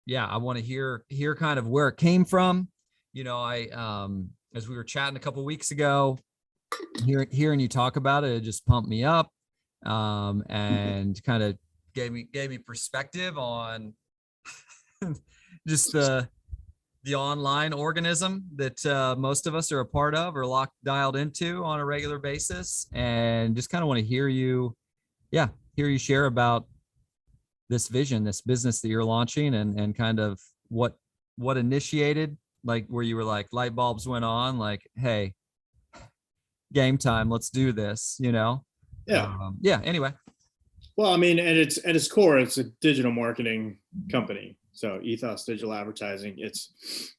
yeah, I want to hear kind of where it came from. I as we were chatting a couple weeks ago, hearing you talk about it, it just pumped me up, and kind of gave me perspective on just the online organism that most of us are a part of or dialed into on a regular basis, and just kind of want to hear you share about this vision, this business that you're launching, and kind of what initiated, like where you were like light bulbs went on, like, hey, game time, let's do this. Yeah. Yeah, anyway. Well, I mean, at its core, it's a digital marketing company. So Ethos Digital Advertising, it's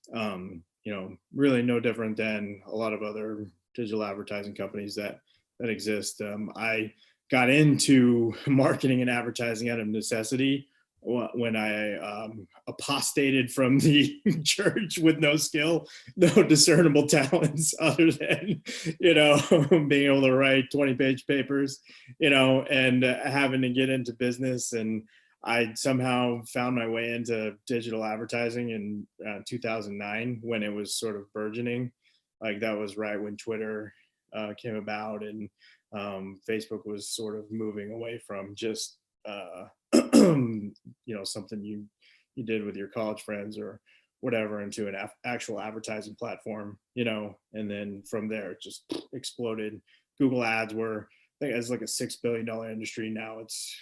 really no different than a lot of other digital advertising companies that exist. I got into marketing and advertising out of necessity when I apostated from the church with no skill, no discernible talents other than, being able to write 20-page papers, and having to get into business. And I somehow found my way into digital advertising in 2009 when it was sort of burgeoning. Like that was right when Twitter came about, and Facebook was sort of moving away from just something you did with your college friends or whatever into an actual advertising platform, and then from there it just exploded. Google ads were, I think it's like a $6 billion industry now. It's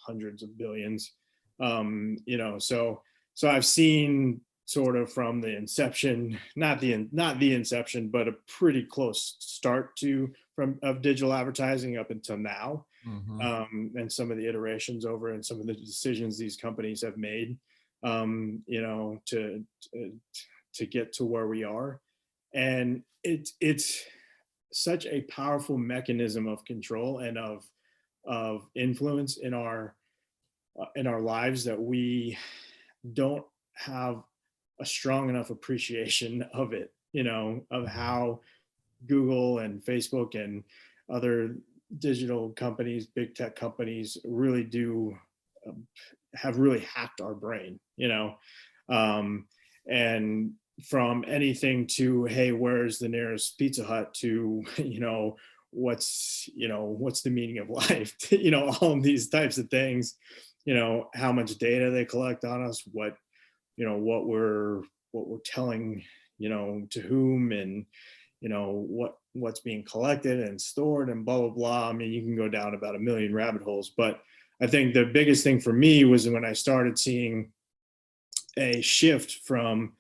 hundreds of billions. So I've seen sort of from the inception, not the inception, but a pretty close start of digital advertising up until now. Mm-hmm. And some of the iterations over and some of the decisions these companies have made, to get to where we are. And it's such a powerful mechanism of control and of influence in our lives that we don't have a strong enough appreciation of it, of how Google and Facebook and other digital companies, big tech companies really have really hacked our brain, and from anything to, hey, where's the nearest Pizza Hut, to, what's the meaning of life, all of these types of things, how much data they collect on us, what we're telling, to whom, and what's being collected and stored and blah blah blah. I mean, you can go down about a million rabbit holes, but I think the biggest thing for me was when I started seeing a shift from,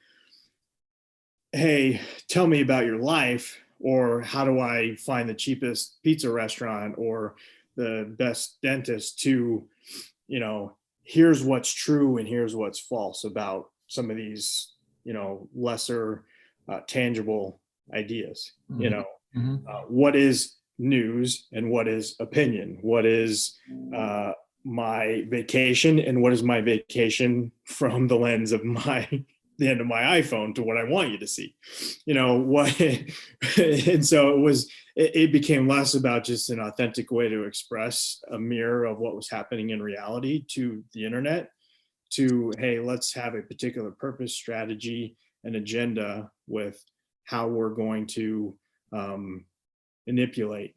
hey, tell me about your life, or how do I find the cheapest pizza restaurant or the best dentist, to, here's what's true and here's what's false about some of these, lesser tangible ideas. Mm-hmm. What is news and what is opinion? What is my vacation, and what is my vacation from the lens of the end of my iPhone to what I want you to see, what. And so it became less about just an authentic way to express a mirror of what was happening in reality to the internet, to, hey, let's have a particular purpose, strategy, and agenda with how we're going to manipulate,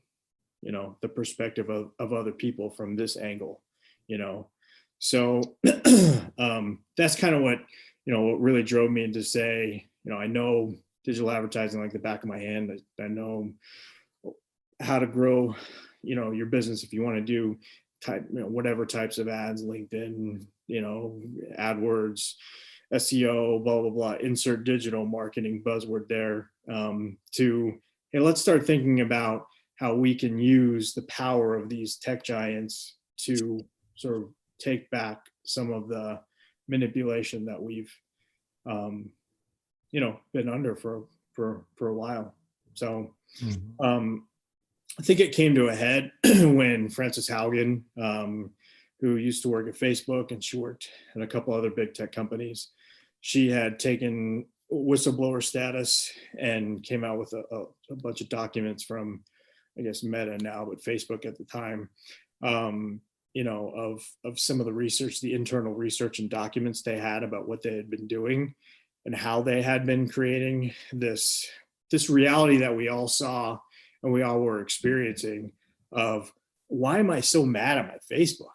the perspective of other people from this angle, so that's kind of what really drove me to say, I know digital advertising like the back of my hand. I know how to grow, your business if you want to do whatever types of ads, LinkedIn, AdWords, SEO, blah blah blah, insert digital marketing buzzword there, to, hey, let's start thinking about how we can use the power of these tech giants to sort of take back some of the manipulation that we've been under for a while. So I think it came to a head when Frances Haugen, who used to work at Facebook, and she worked at a couple other big tech companies, she had taken whistleblower status and came out with a bunch of documents from, I guess, Meta now, but Facebook at the time, of some of the research, the internal research and documents they had about what they had been doing and how they had been creating this reality that we all saw and we all were experiencing of, why am I so mad at my Facebook,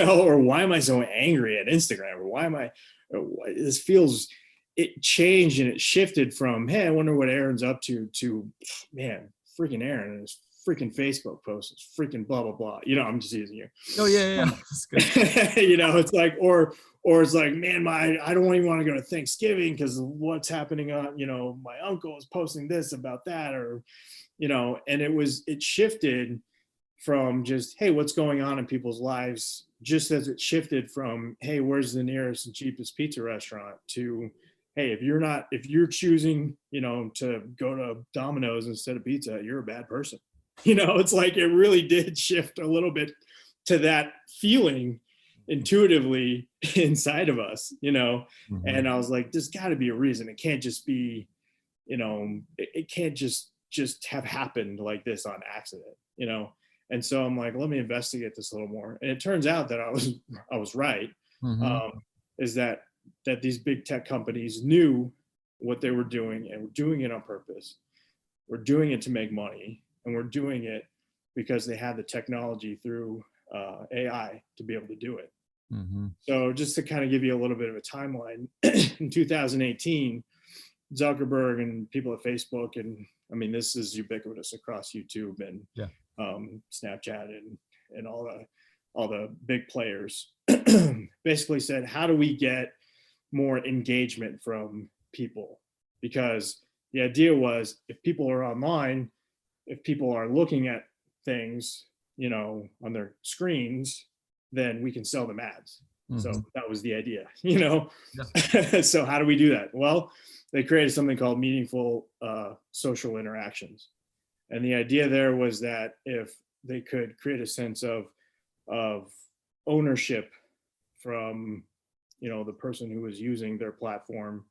or why am I so angry at Instagram, or why am I, this feels, it changed and it shifted from, hey, I wonder what Aaron's up to, man, freaking Aaron and his freaking Facebook post, it's freaking blah, blah, blah. I'm just using you. Oh yeah. That's good. It's like, or it's like, man, I don't even want to go to Thanksgiving because what's happening on, my uncle is posting this about that, or, and it shifted from just, hey, what's going on in people's lives, just as it shifted from, hey, where's the nearest and cheapest pizza restaurant, to, hey, if you're choosing, to go to Domino's instead of pizza, you're a bad person. It's like, it really did shift a little bit to that feeling intuitively inside of us, Mm-hmm. and I was like, there's got to be a reason. It can't just be, it can't just have happened like this on accident, and so I'm like, let me investigate this a little more. And it turns out that I was right. Mm-hmm. Is that these big tech companies knew what they were doing and were doing it on purpose. We're doing it to make money, and we're doing it because they had the technology through AI to be able to do it. Mm-hmm. So just to kind of give you a little bit of a timeline, in 2018, Zuckerberg and people at Facebook, and I mean, this is ubiquitous across YouTube and Snapchat and all the big players, basically said, how do we get more engagement from people? Because the idea was, if people are online, if people are looking at things, on their screens, then we can sell them ads. Mm-hmm. So that was the idea, Yeah. So how do we do that? Well, they created something called meaningful social interactions. And the idea there was that if they could create a sense of ownership from, the person who was using their platform,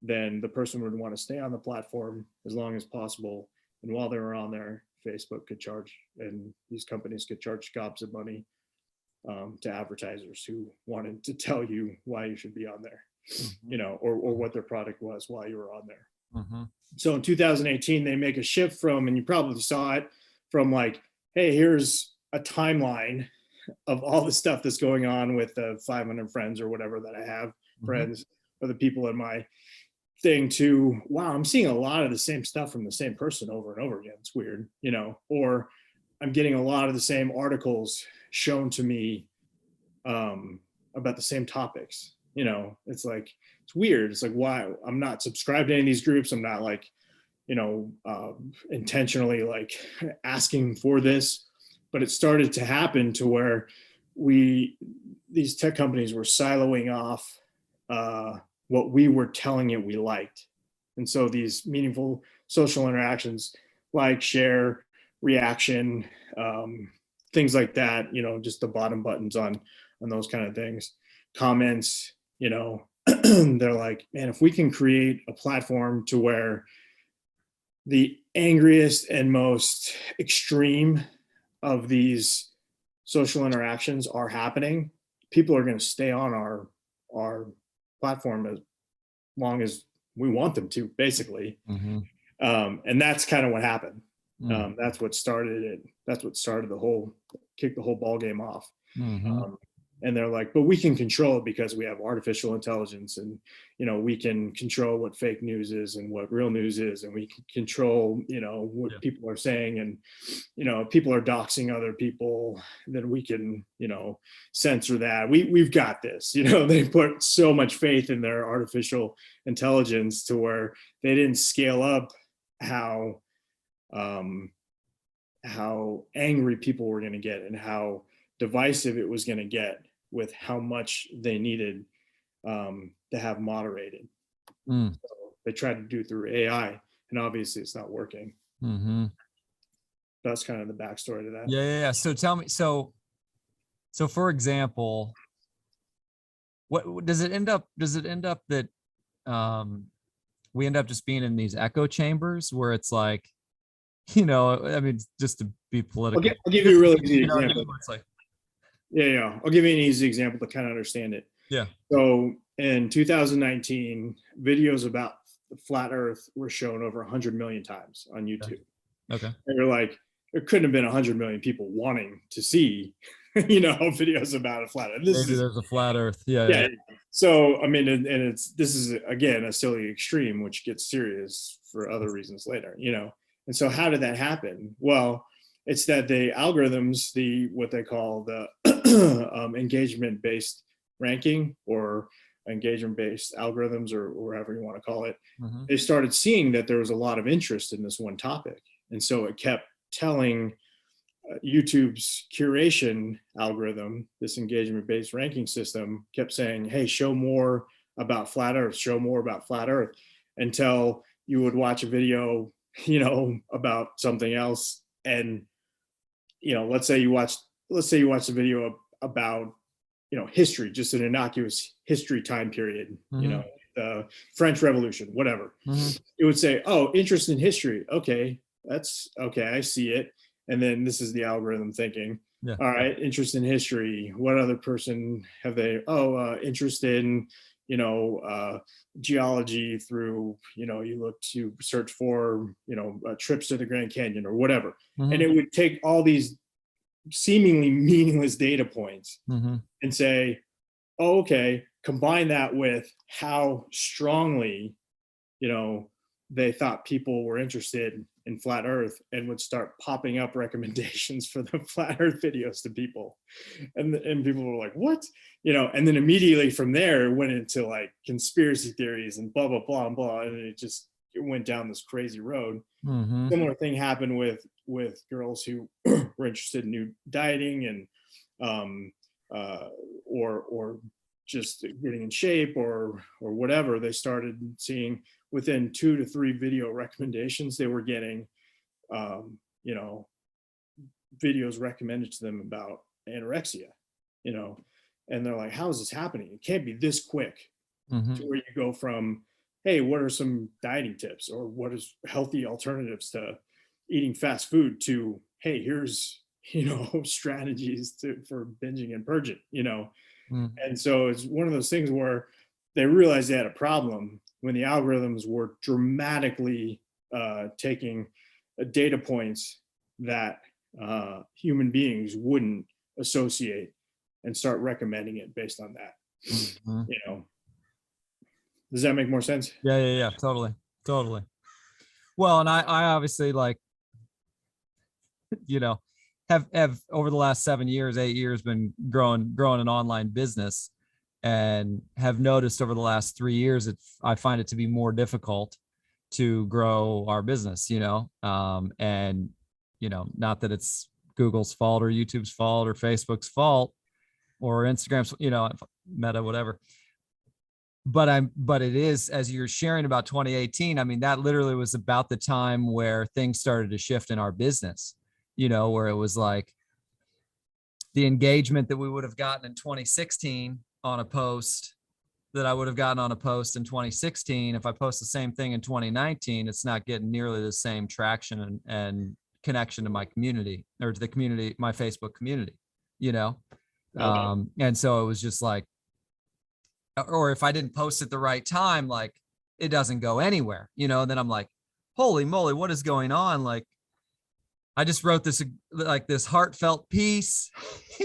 then the person would want to stay on the platform as long as possible. And while they were on there, Facebook could charge, and these companies could charge gobs of money to advertisers who wanted to tell you why you should be on there, mm-hmm. Or what their product was while you were on there. Mm-hmm. So in 2018, they make a shift from, and you probably saw it, from like, hey, here's a timeline of all the stuff that's going on with the 500 friends or whatever that I have, mm-hmm. friends, or the people in my thing, to, wow, I'm seeing a lot of the same stuff from the same person over and over again. It's weird, or I'm getting a lot of the same articles shown to me about the same topics. It's like, it's weird. It's like, why? I'm not subscribed to any of these groups. I'm not like, intentionally like asking for this, but it started to happen to where these tech companies were siloing off what we were telling it we liked. And so these meaningful social interactions, like, share, reaction, things like that, just the bottom buttons on those kind of things, comments, they're like, man, if we can create a platform to where the angriest and most extreme of these social interactions are happening, people are going to stay on our platform as long as we want them to, basically. Mm-hmm. And that's kind of what happened. Mm-hmm. That's what started it. That's what started kicked the whole ball game off. Mm-hmm. And they're like, but we can control it because we have artificial intelligence, and, we can control what fake news is and what real news is. And we can control, what people are saying. And, if people are doxing other people, then we can, censor that. We've got this, they put so much faith in their artificial intelligence to where they didn't scale up how angry people were going to get and how divisive it was going to get with how much they needed to have moderated. So they tried to do it through AI, and obviously it's not working. Mm-hmm. That's kind of the backstory to that. Yeah. So tell me, so for example, what does it end up that we end up just being in these echo chambers where it's like, I mean, just to be political. I'll give you a really easy example. It's like, Yeah. I'll give you an easy example to kind of understand it. Yeah. So in 2019, videos about the flat Earth were shown over 100 million times on YouTube. Okay. And you're like, there couldn't have been 100 million people wanting to see, videos about a flat Earth. Maybe there's a flat Earth. Yeah. Yeah. So I mean, and this is again a silly extreme, which gets serious for other reasons later. And so how did that happen? Well, it's that the algorithms, what they call the engagement based ranking or engagement based algorithms or whatever you want to call it, Mhm. they started seeing that there was a lot of interest in this one topic, and so it kept telling YouTube's curation algorithm, this engagement based ranking system, kept saying, hey, show more about flat Earth, show more about flat Earth, until you would watch a video, about something else. And, let's say you watch a video about, history, just an innocuous history time period, Mhm. the French Revolution, whatever. Mhm. It would say, oh, interest in history. Okay, that's okay. I see it. And then this is the algorithm thinking, Yeah. all right, interest in history. What other person have they? Oh, interest in, geology through, you look to search for, trips to the Grand Canyon or whatever. And Mhm. it would take all these seemingly meaningless data points Mhm. and say, oh, okay, combine that with how strongly, you know, they thought people were interested in flat Earth, and would start popping up recommendations for the flat Earth videos to people. And people were like, what? And then immediately from there, it went into like conspiracy theories and blah, blah, blah, and blah. And it went down this crazy road. Mhm. Similar thing happened with girls who were interested in new dieting and um, or just getting in shape or whatever. They started seeing within 2 to 3 video recommendations they were getting um, you know videos recommended to them about anorexia, you know and they're like, how is this happening? It can't be this quick, to Mhm. where you go from, hey, what are some dieting tips or what is healthy alternatives to eating fast food, to, hey, here's strategies for binging and purging. Mhm. And so it's one of those things where they realized they had a problem when the algorithms were dramatically taking data points that human beings wouldn't associate, and start recommending it based on that. Mhm. you know does that make more sense? Yeah. Yeah. Yeah. Totally. Totally. Well, and I obviously like, you know, have over the last 7 years, 8 years been growing an online business, and have noticed over the last 3 years, I find it to be more difficult to grow our business, and, not that it's Google's fault or YouTube's fault or Facebook's fault or Instagram's, Meta, whatever. But it is, as you're sharing about 2018, I mean, that literally was about the time where things started to shift in our business, where it was like the engagement that we would have gotten in 2016 on a post, that I would have gotten on a post in 2016. If I post the same thing in 2019, it's not getting nearly the same traction and connection to my community, or to the community, my Facebook community, you know? Okay. And so it was just like, or if I didn't post at the right time, like it doesn't go anywhere, then I'm like, holy moly, what is going on? Like, I just wrote this heartfelt piece,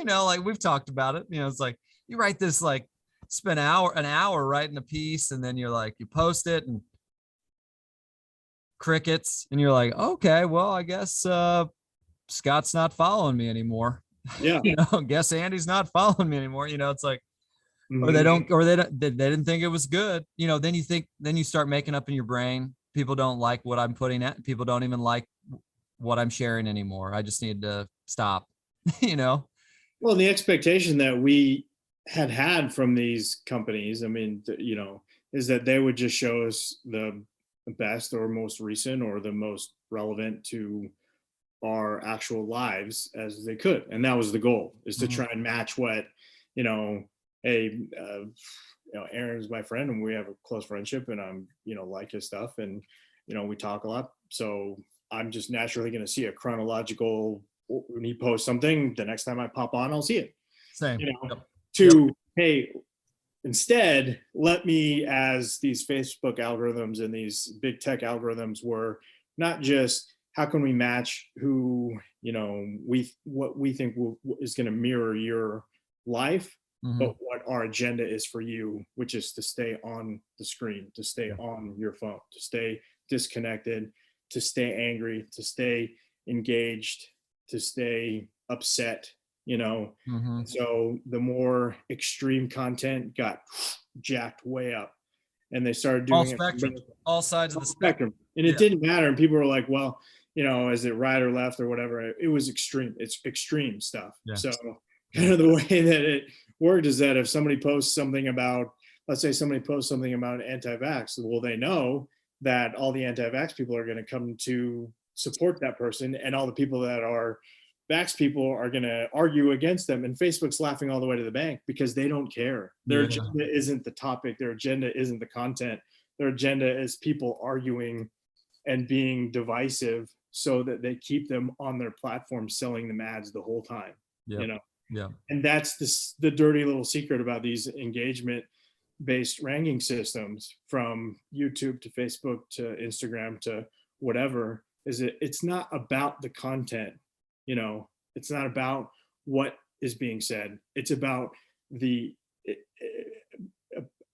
like we've talked about it, it's like you write this, like spend an hour writing a piece, and then you're like, you post it and crickets, and you're like, okay, well, I guess Scott's not following me anymore. Yeah. Guess Andy's not following me anymore. It's like, or they Mhm. don't, or they didn't think it was good. Then you start making up in your brain, people don't like what I'm putting at. People don't even like what I'm sharing anymore. I just need to stop, you know? Well, the expectation that we had from these companies, I mean, is that they would just show us the best or most recent or the most relevant to our actual lives as they could. And that was the goal, is to Mhm. try and match what, you know, hey, Aaron's my friend and we have a close friendship, and I'm, like his stuff, and, we talk a lot. So I'm just naturally going to see a chronological, when he posts something, the next time I pop on, I'll see it. Same. you know, Yep. to, hey, instead, let me, as these Facebook algorithms and these big tech algorithms were not just how can we match who, what we think is going to mirror your life, Mhm. but what our agenda is for you, which is to stay on the screen, to stay on your phone, to stay disconnected, to stay angry, to stay engaged, to stay upset, Mhm. so the more extreme content got jacked way up, and they started All doing it from spectrums, all sides of the the spectrum. spectrum, and it Yeah. didn't matter. And people were like, "Well, is it right or left or whatever?" It was extreme. It's extreme stuff. Yeah. So Yeah. kind of the way that it worked is that if somebody posts something about, let's say somebody posts something about anti-vax, well, they know that all the anti-vax people are going to come to support that person, and all the people that are vax people are going to argue against them. And Facebook's laughing all the way to the bank because they don't care. Their Yeah. agenda isn't the topic. Their agenda isn't the content. Their agenda is people arguing and being divisive so that they keep them on their platform selling them ads the whole time. Yeah. Yeah. And that's the dirty little secret about these engagement based ranking systems, from YouTube to Facebook to Instagram to whatever, is it's not about the content. It's not about what is being said. It's about the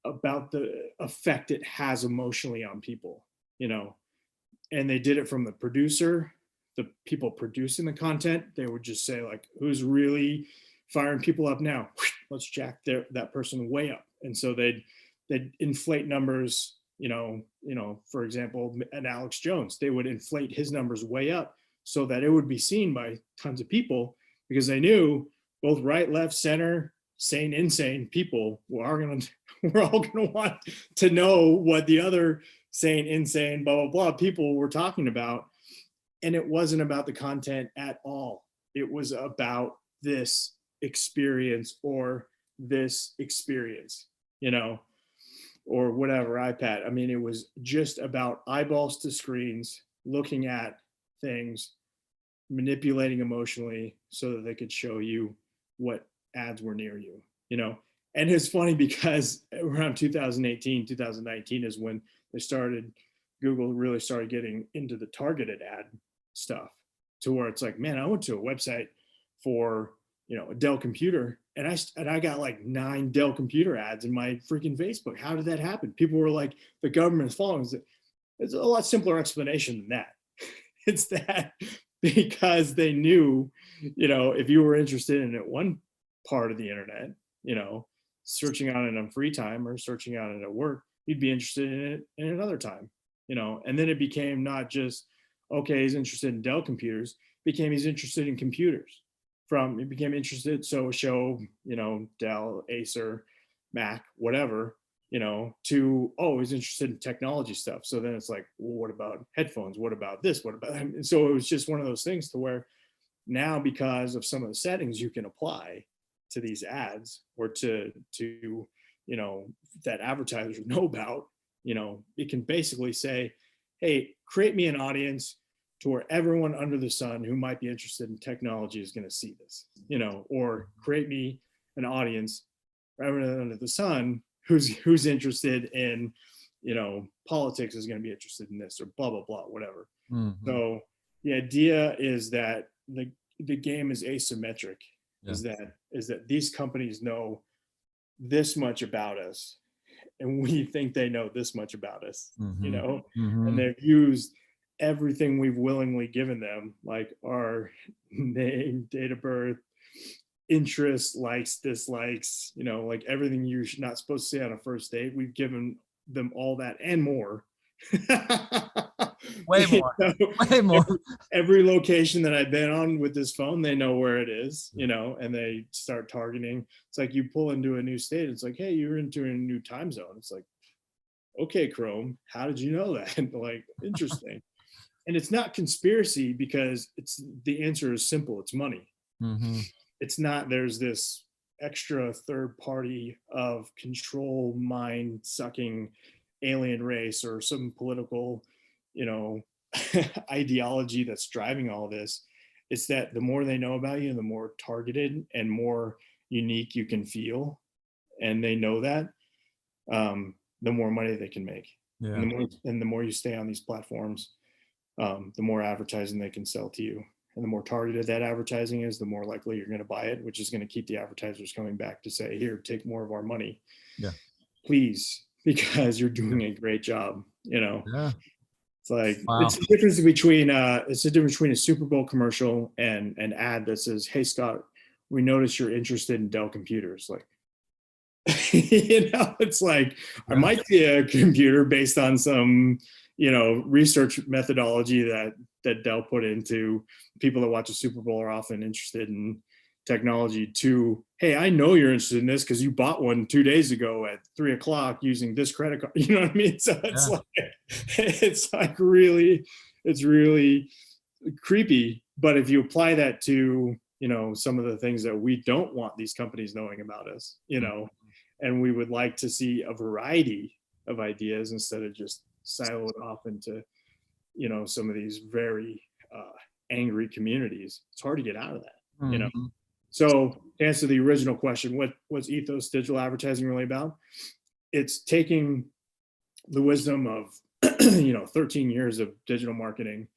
about the effect it has emotionally on people. And they did it from the producer, the people producing the content. They would just say, like, who's really firing people up now? Let's jack that person way up. And so they'd inflate numbers. For example, an Alex Jones, they would inflate his numbers way up so that it would be seen by tons of people, because they knew both right, left, center, sane, insane people we're all gonna want to know what the other sane, insane, blah, blah, blah people were talking about. And it wasn't about the content at all. It was about this experience or this experience, or whatever, iPad. I mean, it was just about eyeballs to screens, looking at things, manipulating emotionally so that they could show you what ads were near you. And it's funny because around 2018, 2019 is when Google really started getting into the targeted ad stuff, to where it's like, man, I went to a website for, a Dell computer, and I got like 9 Dell computer ads in my freaking Facebook. How did that happen? People were like, the government's following. It's a lot simpler explanation than that. It's that because they knew, if you were interested in it one part of the internet, searching on it on free time or searching on it at work, you'd be interested in it in another time, and then it became not just, okay, he's interested in Dell computers, became he's interested in computers. It became interested, so show, Dell, Acer, Mac, whatever, to, oh, he's interested in technology stuff. So then it's like, well, what about headphones? What about this? What about that? And so it was just one of those things to where now, because of some of the settings you can apply to these ads, or to that advertisers know about, it can basically say, hey, create me an audience to where everyone under the sun who might be interested in technology is going to see this, or create me an audience everyone under the sun who's interested in, politics is going to be interested in this, or blah, blah, blah, whatever. Mhm. So the idea is that the game is asymmetric. Yeah. Is that these companies know this much about us, and we think they know this much about us, Mhm. and they've used everything we've willingly given them, like our name, date of birth, interests, likes, dislikes, like everything you're not supposed to say on a first date. We've given them all that and more. Way more. Way more. Every location that I've been on with this phone, they know where it is, and they start targeting. It's like you pull into a new state. It's like, hey, you're into a new time zone. It's like, okay, Chrome, how did you know that? Like, interesting. And it's not conspiracy, because the answer is simple. It's money. Mm-hmm. It's not, there's this extra third party of control, mind sucking alien race, or some political, ideology that's driving all this. It's that the more they know about you, the more targeted and more, unique you can feel, and they know that, the more money they can make. Yeah. And the more you stay on these platforms, the more advertising they can sell to you. And the more targeted that advertising is, the more likely you're going to buy it, which is going to keep the advertisers coming back to say, here, take more of our money. Yeah. Please, because you're doing a great job. Yeah. It's like, Wow. it's the difference between a Super Bowl commercial and an ad that says, hey, Scott, we noticed you're interested in Dell computers. Like, it's like, I might see a computer based on some, research methodology that Dell put into. People that watch the Super Bowl are often interested in technology, to, hey, I know you're interested in this because you bought one 2 days ago at 3:00 using this credit card. You know what I mean? So it's like really creepy. But if you apply that to, some of the things that we don't want these companies knowing about us, and we would like to see a variety of ideas instead of just siloed off into, some of these very angry communities. It's hard to get out of that, So to answer the original question, what's Ethos Digital Advertising really about? It's taking the wisdom of 13 years of digital marketing,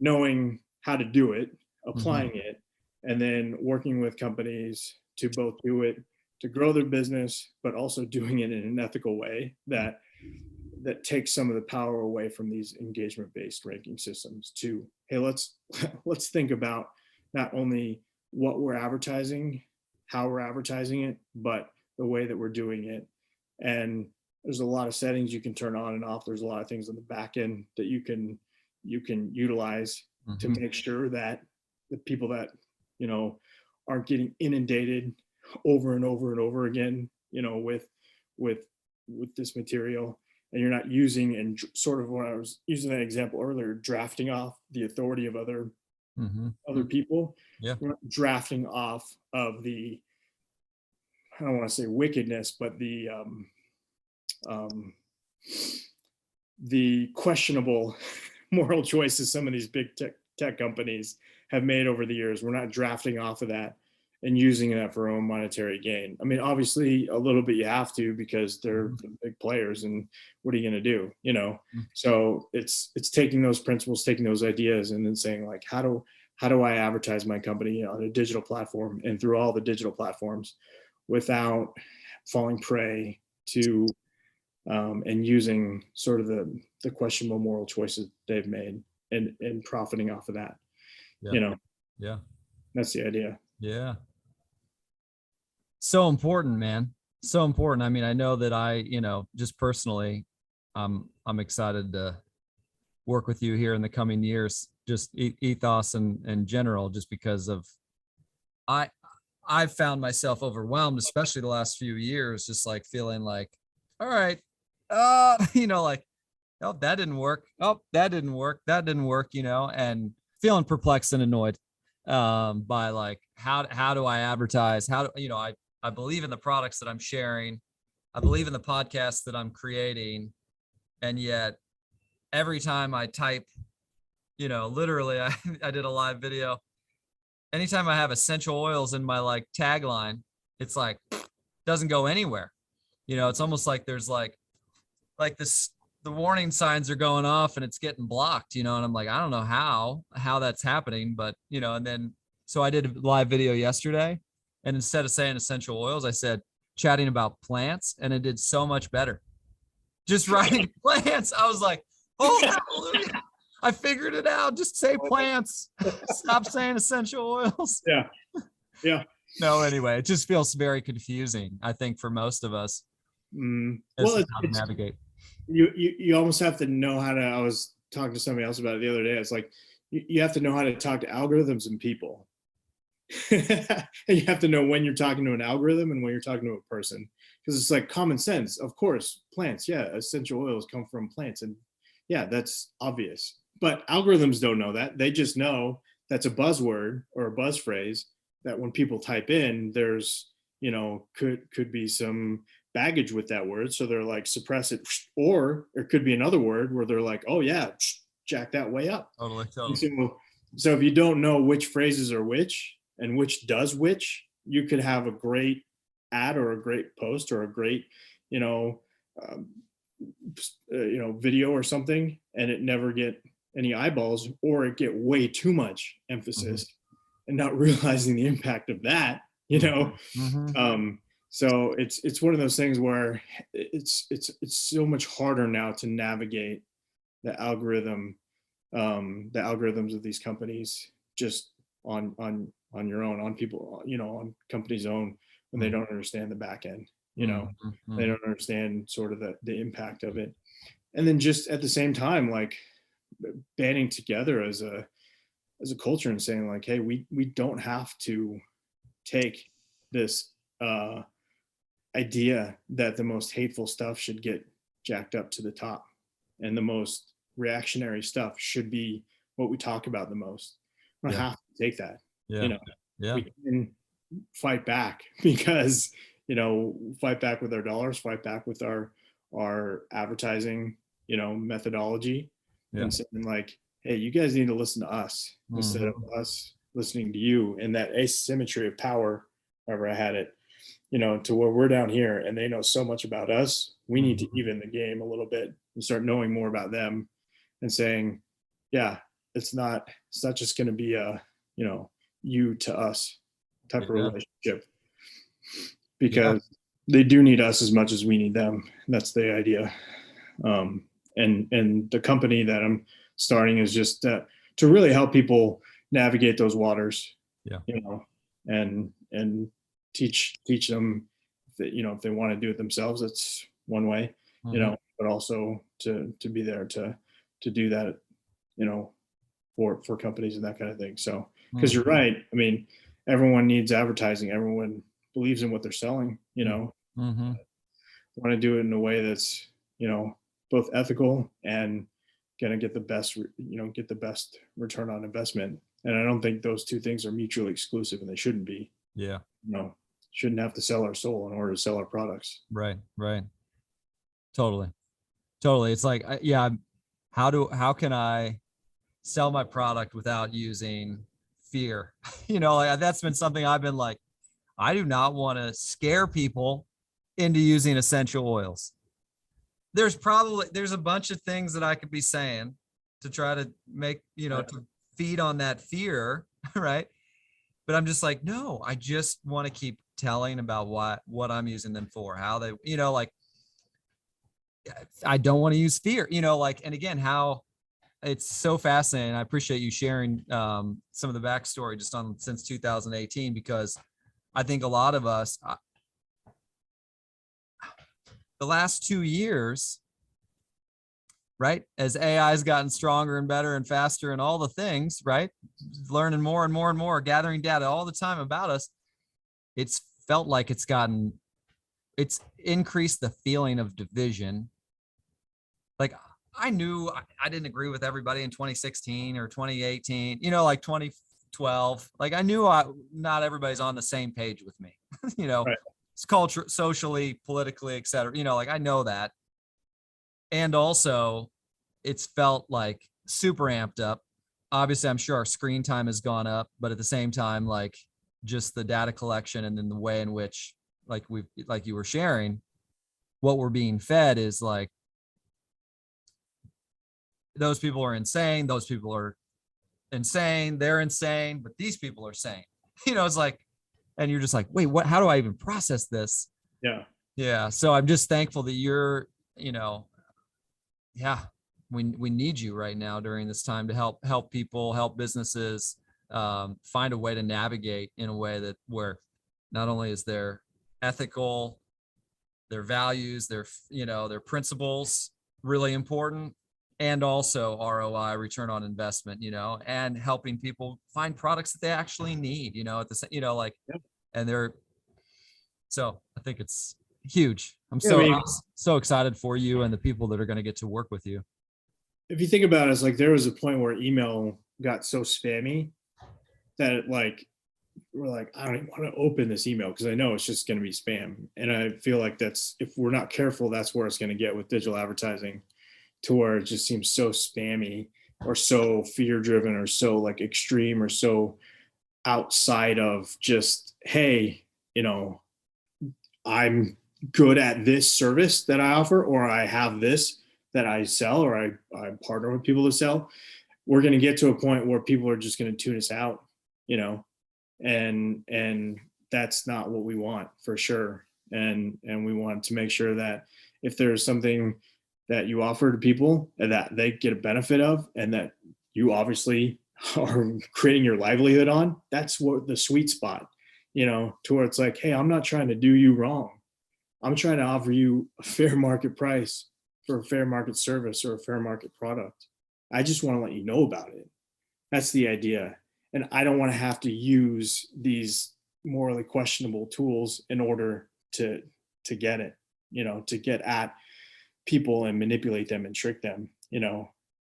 knowing how to do it, applying it, and then working with companies to both do it to grow their business, but also doing it in an ethical way that takes some of the power away from these engagement-based ranking systems. To, hey, let's think about not only what we're advertising, how we're advertising it, but the way that we're doing it. And there's a lot of settings you can turn on and off. There's a lot of things on the back end that you can utilize to make sure that the people that, aren't getting inundated over and over and over again, with this material, and you're not using, and sort of, when I was using that example earlier, drafting off the authority of other people. Yeah. We're not drafting off of the, I don't want to say wickedness, but the questionable moral choices some of these big tech companies have made over the years. We're not drafting off of that and using that for our own monetary gain. I mean, obviously a little bit you have to, because they're the big players, and what are you going to do? So it's taking those principles, taking those ideas, and then saying, like, how do I advertise my company on a digital platform and through all the digital platforms without falling prey to and using sort of the questionable moral choices they've made, and profiting off of that. Yeah. That's the idea. Yeah. So important, man. So important. I mean, I know that I, just personally, I'm excited to work with you here in the coming years, just Ethos and general, just because of, I've found myself overwhelmed, especially the last few years, just like feeling like, all right, like, oh, that didn't work. Oh, that didn't work. That didn't work, and feeling perplexed and annoyed by, like, how do I advertise? How do, I believe in the products that I'm sharing. I believe in the podcast that I'm creating. And yet every time I type, literally, I did a live video. Anytime I have essential oils in my, like, tagline, it's like, doesn't go anywhere. It's almost like there's like this, the warning signs are going off and it's getting blocked, and I'm like, I don't know how that's happening, but, and then, so I did a live video yesterday, and instead of saying essential oils, I said chatting about plants, and it did so much better. Just writing plants. I was like, oh, hallelujah. I figured it out. Just say plants. Stop saying essential oils. Yeah. Yeah. No, anyway, it just feels very confusing, I think, for most of us. Well, how to navigate. You almost have to know how to, I was talking to somebody else about it the other day. It's like, you have to know how to talk to algorithms and people. And you have to know when you're talking to an algorithm and when you're talking to a person, because it's like common sense. Of course, plants, yeah, essential oils come from plants, and yeah, that's obvious. But algorithms don't know that. They just know that's a buzzword or a buzz phrase that when people type in, there's, could be some baggage with that word, so they're like, suppress it. Or it could be another word where they're like, oh yeah, jack that way up. Totally. So if you don't know which phrases are which and which does which, you could have a great ad or a great post or a great, you know, um, video or something, and it never get any eyeballs, or it get way too much emphasis and not realizing the impact of that, Mhm. so it's one of those things where it's so much harder now to navigate the the algorithms of these companies, just on your own, on people, on companies own, when they don't understand the back end, Mhm. they Mhm. don't understand sort of the impact of it. And then just at the same time, like, banding together as a culture and saying like, hey, we don't have to take this idea that the most hateful stuff should get jacked up to the top, and the most reactionary stuff should be what we talk about the most. We don't Yeah. have to take that. Yeah. You know, Yeah. we can fight back because, fight back with our dollars, fight back with our advertising, methodology, Yeah. and saying like, hey, you guys need to listen to us instead of Mhm. us listening to you. And that asymmetry of power, however I had it, to where we're down here and they know so much about us, we need to Mhm. even the game a little bit and start knowing more about them, and saying, yeah, it's not just going to be a, you to us type of Yeah. relationship, Yeah. because they do need us as much as we need them. That's the idea. And the company that I'm starting is just to really help people navigate those waters, Yeah. and teach them that, if they want to do it themselves, that's one way, Mhm. but also to be there to do that, you know, for companies and that kind of thing. So, because you're Mhm. right, I mean, everyone needs advertising, everyone believes in what they're selling, Mhm. Mhm. want to do it in a way that's, both ethical and going to get get the best return on investment. And I don't think those two things are mutually exclusive, and they shouldn't be. Yeah. you know shouldn't have to sell our soul in order to sell our products. Right. Right. Totally. Totally. It's like, yeah, how can I sell my product without using fear? Like that's been something I've been like, I do not want to scare people into using essential oils. There's a bunch of things that I could be saying to try to make, Yeah. to feed on that fear, right? But I'm just like, no, I just want to keep telling about what I'm using them for, how they, like I don't want to use fear, like, and again, how it's so fascinating. I appreciate you sharing some of the backstory just on since 2018, because I think a lot of us, the last 2 years, right, as AI has gotten stronger and better and faster and all the things, right, learning more and more and more, gathering data all the time about us, it's felt like it's increased the feeling of division. Like I knew I didn't agree with everybody in 2016 or 2018, like 2012. Like I knew not everybody's on the same page with me, you know, Right. it's culture, socially, politically, et cetera. Like I know that. And also it's felt like super amped up. Obviously, I'm sure our screen time has gone up, but at the same time, like just the data collection and then the way in which, like you were sharing, what we're being fed is like, those people are insane. Those people are insane. They're insane, but these people are sane. It's like, and you're just like, wait, what? How do I even process this? Yeah. Yeah. So I'm just thankful that you're, you know, yeah, we need you right now during this time to help people, help businesses, find a way to navigate in a way that where not only is their ethical, their values, their principles really important, and also ROI, return on investment, and helping people find products that they actually need, at the like, Yeah. and they're, so I think it's huge. I'm Yeah, I so mean, I'm so excited for you and the people that are going to get to work with you. if you think about it, it's like there was a point where email got so spammy that like we're like, I don't even want to open this email because I know it's just going to be spam. And I feel like that's, if we're not careful, that's where it's going to get with digital advertising, to where it just seems so spammy or so fear driven or so like extreme or so outside of just hey, I'm good at this service that I offer, or I have this that I sell, or I partner with people to sell, we're going to get to a point where people are just going to tune us out, and that's not what we want for sure. And we want to make sure that if there's something that you offer to people and that they get a benefit of, and that you obviously are creating your livelihood on, that's what the sweet spot, to where it's like, hey, I'm not trying to do you wrong. I'm trying to offer you a fair market price for a fair market service or a fair market product. I just want to let you know about it. That's the idea. And I don't want to have to use these morally questionable tools in order to get it, to get at people and manipulate them and trick them.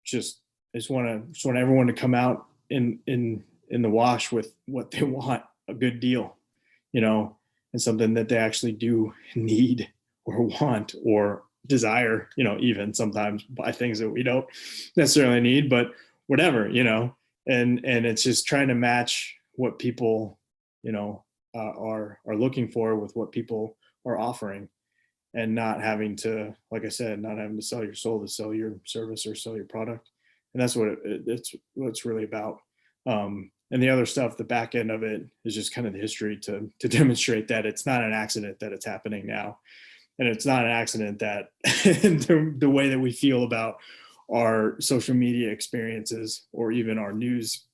Just I just want everyone to come out in the wash with what they want, a good deal, and something that they actually do need or want or desire, even sometimes buy things that we don't necessarily need, but whatever, and it's just trying to match what people, are looking for with what people are offering, and not having to, like I said, not having to sell your soul to sell your service or sell your product. And that's it's what it's really about. And the other stuff, the back end of it, is just kind of the history to demonstrate that it's not an accident that it's happening now. And it's not an accident that the way that we feel about our social media experiences, or even our news,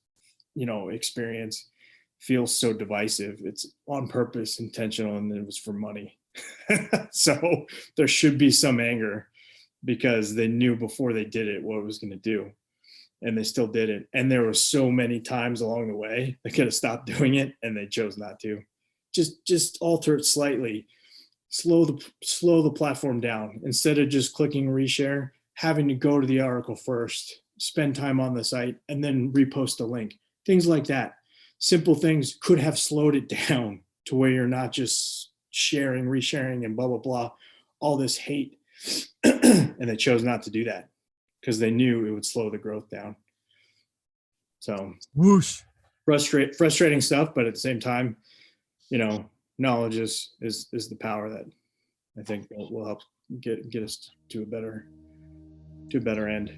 experience, feels so divisive. It's on purpose, intentional, and it was for money. So there should be some anger, because they knew before they did it what it was going to do, and they still did it. And there were so many times along the way they could have stopped doing it, and they chose not to. Just alter it slightly, slow the platform down. Instead of just clicking reshare, having to go to the article first, spend time on the site, and then repost a link. Things like that. Simple things could have slowed it down to where you're not just sharing, resharing, and blah, blah, blah, all this hate. And they chose not to do that because they knew it would slow the growth down. So whoosh, frustrating stuff, but at the same time, knowledge is the power that I think will help get us to a better end.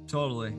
totally.